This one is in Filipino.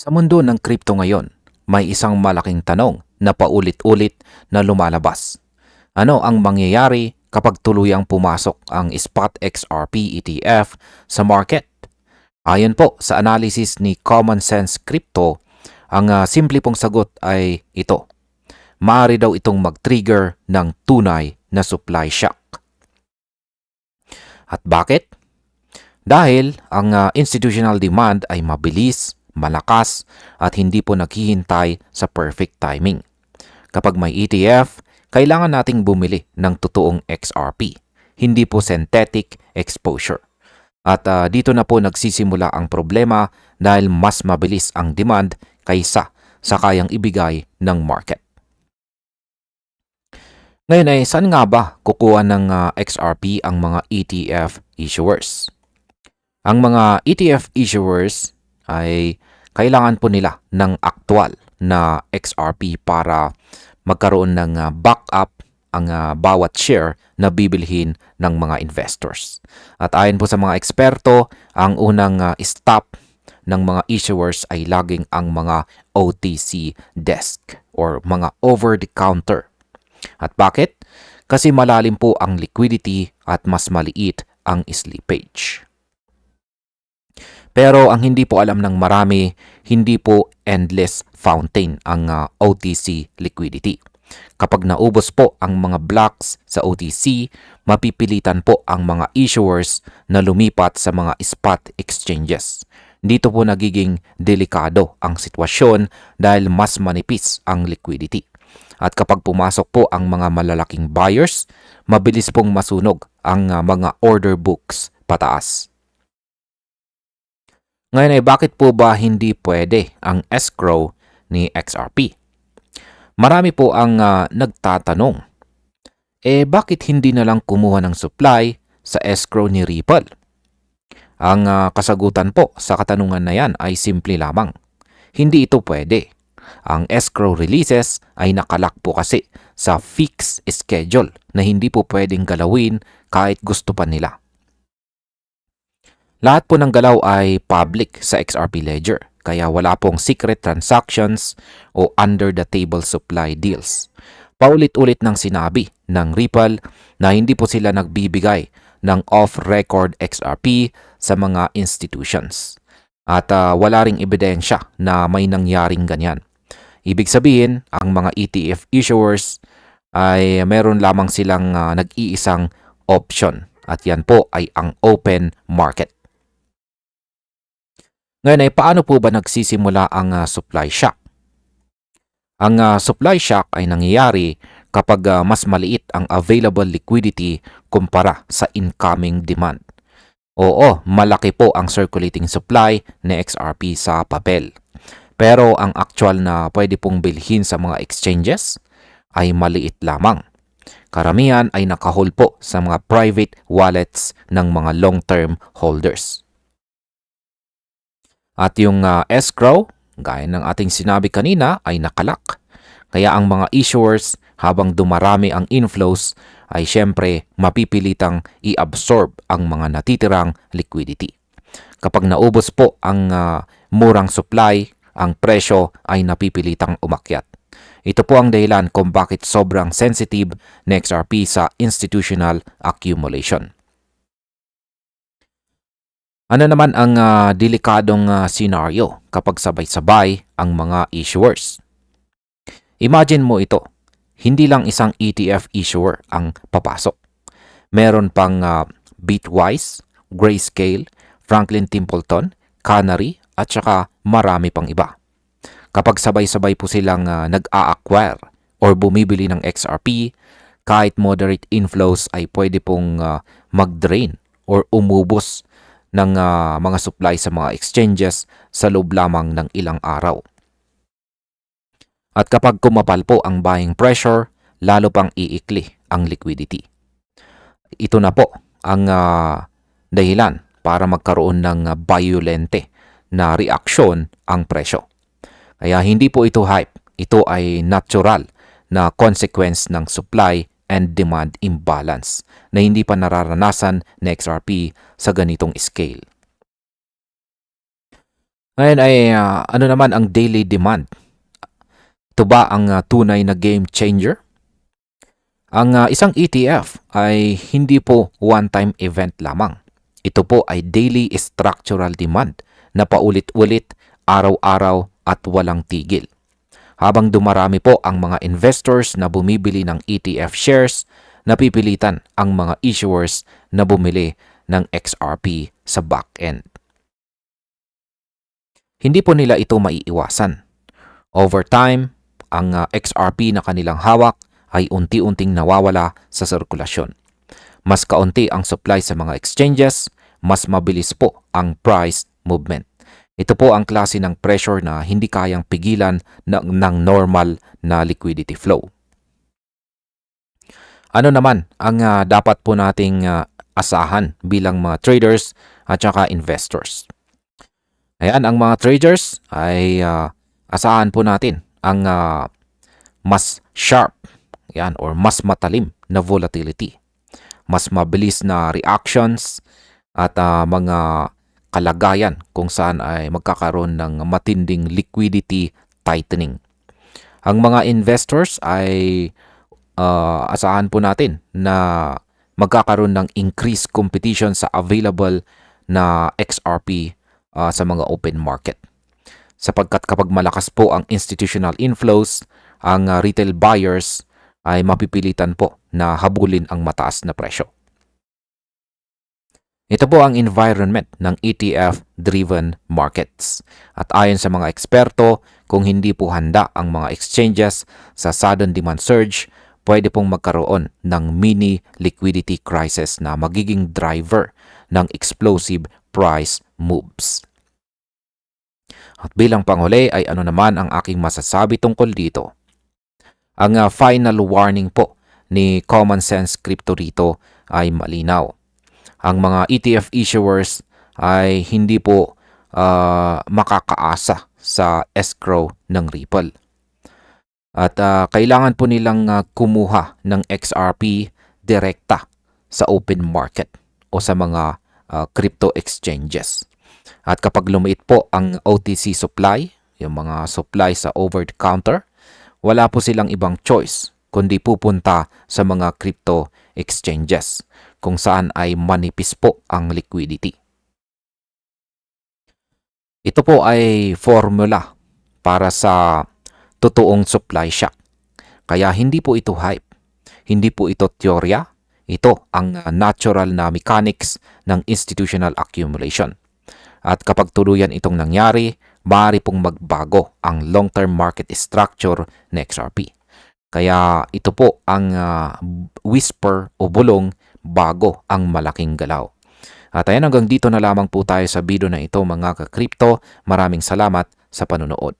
Sa mundo ng crypto ngayon, may isang malaking tanong na paulit-ulit na lumalabas. Ano ang mangyayari kapag tuluyang pumasok ang Spot XRP ETF sa market? Ayon po sa analysis ni Common Sense Crypto, ang simple pong sagot ay ito. Maaari daw itong mag-trigger ng tunay na supply shock. At bakit? Dahil ang institutional demand ay mabilis, malakas at hindi po naghihintay sa perfect timing. Kapag may ETF, kailangan nating bumili ng totoong XRP, hindi po synthetic exposure. At dito na po nagsisimula ang problema dahil mas mabilis ang demand kaysa sa kayang ibigay ng market. Ngayon ay saan nga ba kukuha ng XRP ang mga ETF issuers? Ang mga ETF issuers ay kailangan po nila ng aktual na XRP para magkaroon ng backup ang bawat share na bibilhin ng mga investors. At ayon po sa mga eksperto, ang unang stop ng mga issuers ay laging ang mga OTC desk or mga over-the-counter. At bakit? Kasi malalim po ang liquidity at mas maliit ang slippage. Pero ang hindi po alam ng marami, hindi po endless fountain ang OTC liquidity. Kapag naubos po ang mga blocks sa OTC, mapipilitan po ang mga issuers na lumipat sa mga spot exchanges. Dito po nagiging delikado ang sitwasyon dahil mas manipis ang liquidity. At kapag pumasok po ang mga malalaking buyers, mabilis pong masunog ang mga order books pataas. Ngayon ay bakit po ba hindi pwede ang escrow ni XRP? Marami po ang nagtatanong, bakit hindi na lang kumuha ng supply sa escrow ni Ripple? Ang kasagutan po sa katanungan na yan ay simple lamang. Hindi ito pwede. Ang escrow releases ay nakalak po kasi sa fixed schedule na hindi po pwedeng galawin kahit gusto pa nila. Lahat po ng galaw ay public sa XRP Ledger, kaya wala pong secret transactions o under-the-table supply deals. Paulit-ulit nang sinabi ng Ripple na hindi po sila nagbibigay ng off-record XRP sa mga institutions. At wala ring ebidensya na may nangyaring ganyan. Ibig sabihin, ang mga ETF issuers ay meron lamang silang nag-iisang option at yan po ay ang open market. Ngayon ay paano po ba nagsisimula ang supply shock? Ang supply shock ay nangyayari kapag mas maliit ang available liquidity kumpara sa incoming demand. Oo, malaki po ang circulating supply ni XRP sa papel. Pero ang actual na pwede pong bilhin sa mga exchanges ay maliit lamang. Karamihan ay nakahold po sa mga private wallets ng mga long-term holders. At yung escrow, gaya ng ating sinabi kanina, ay nakalak. Kaya ang mga issuers, habang dumarami ang inflows, ay syempre mapipilitang i-absorb ang mga natitirang liquidity. Kapag naubos po ang murang supply, ang presyo ay napipilitang umakyat. Ito po ang dahilan kung bakit sobrang sensitive na XRP sa institutional accumulation. Ano naman ang delikadong scenario kapag sabay-sabay ang mga issuers? Imagine mo ito, hindi lang isang ETF issuer ang papasok. Meron pang Bitwise, Grayscale, Franklin Templeton, Canary at saka marami pang iba. Kapag sabay-sabay po silang nag-a-acquire or bumibili ng XRP, kahit moderate inflows ay pwede pong mag-drain or umubos ng mga supply sa mga exchanges sa loob lamang ng ilang araw. At kapag kumapal po ang buying pressure, lalo pang iikli ang liquidity. Ito na po ang dahilan para magkaroon ng violente na reaksyon ang presyo. Kaya hindi po ito hype, ito ay natural na consequence ng supply and demand imbalance na hindi pa nararanasan ng XRP sa ganitong scale. Ngayon ay ano naman ang daily demand? Ito ba ang tunay na game changer? Ang isang ETF ay hindi po one-time event lamang. Ito po ay daily structural demand na paulit-ulit, araw-araw at walang tigil. Habang dumarami po ang mga investors na bumibili ng ETF shares, napipilitan ang mga issuers na bumili ng XRP sa back-end. Hindi po nila ito maiiwasan. Over time, ang XRP na kanilang hawak ay unti-unting nawawala sa sirkulasyon. Mas kaunti ang supply sa mga exchanges, mas mabilis po ang price movement. Ito po ang klase ng pressure na hindi kayang pigilan ng normal na liquidity flow. Ano naman ang dapat po nating asahan bilang mga traders at saka investors? Ayan, ang mga traders ay asahan po natin ang mas sharp yan, or mas matalim na volatility. Mas mabilis na reactions at mga kalagayan kung saan ay magkakaroon ng matinding liquidity tightening. Ang mga investors ay asahan po natin na magkakaroon ng increased competition sa available na XRP sa mga open market. Sapagkat kapag malakas po ang institutional inflows, ang retail buyers ay mapipilitan po na habulin ang mataas na presyo. Ito po ang environment ng ETF-driven markets. At ayon sa mga eksperto, kung hindi po handa ang mga exchanges sa sudden demand surge, pwede pong magkaroon ng mini liquidity crisis na magiging driver ng explosive price moves. At bilang panghuli ay ano naman ang aking masasabi tungkol dito? Ang final warning po ni Common Sense Crypto rito ay malinaw. Ang mga ETF issuers ay hindi po makakaasa sa escrow ng Ripple. At kailangan po nilang kumuha ng XRP direkta sa open market o sa mga crypto exchanges. At kapag lumiit po ang OTC supply, yung mga supply sa over-the-counter, wala po silang ibang choice kundi pupunta sa mga crypto exchanges kung saan ay manipis po ang liquidity. Ito po ay formula para sa totoong supply shock. Kaya hindi po ito hype, hindi po ito teorya, ito ang natural na mechanics ng institutional accumulation. At kapag tuluyan itong nangyari, maaari pong magbago ang long-term market structure ng XRP. Kaya ito po ang whisper o bulong bago ang malaking galaw. At ayan, hanggang dito na lamang po tayo sa video na ito mga ka-crypto. Maraming salamat sa panunood.